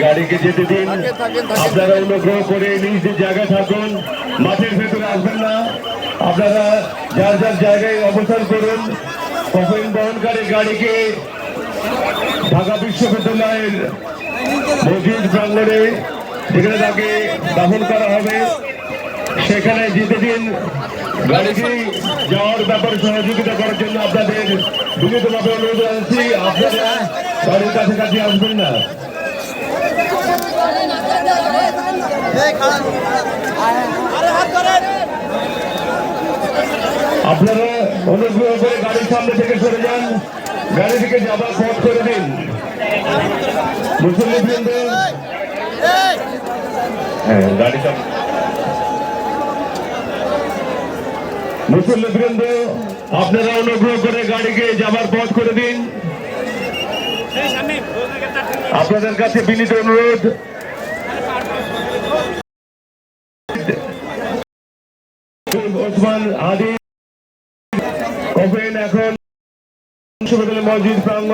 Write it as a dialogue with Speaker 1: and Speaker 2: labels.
Speaker 1: গাড়িকে যেতে দিন। আপনারা অনুগ্রহ করে নিজ জায়গায় থাকুন, মাঠের ভেতরে আসবেন না। আপনারা যার যার জায়গায় অবস্থান করুন। কফিন বহনকারী গাড়িকে ঢাকা বিশ্ববিদ্যালয়ের মসজিদ প্রাঙ্গণে যেখানে তাকে দাফন করা হবে সেখানে যেতে দিন। গাড়িটি যাওয়ার ব্যাপারে সহযোগিতা করার জন্য আপনাদের বিনীতভাবে অনুরোধ জানাচ্ছি, আপনারা গাড়ির কাছাকাছি আসবেন না। আপনারা অনুগ্রহ করে গাড়ির সামনে থেকে সরে যান, গাড়ি থেকে যাবার পথ করে দিন। মুসল্লিবৃন্দ গাড়িটা মুসল্লিবৃন্দ আপনারা অনুগ্রহ করে গাড়িকে যাবার পথ করে দিন। আপনাদের কাছে বিনীত অনুরোধ, ওসমান আদি কফিন এখন বিশ্ববিদ্যালয় মসজিদ প্রাঙ্গণে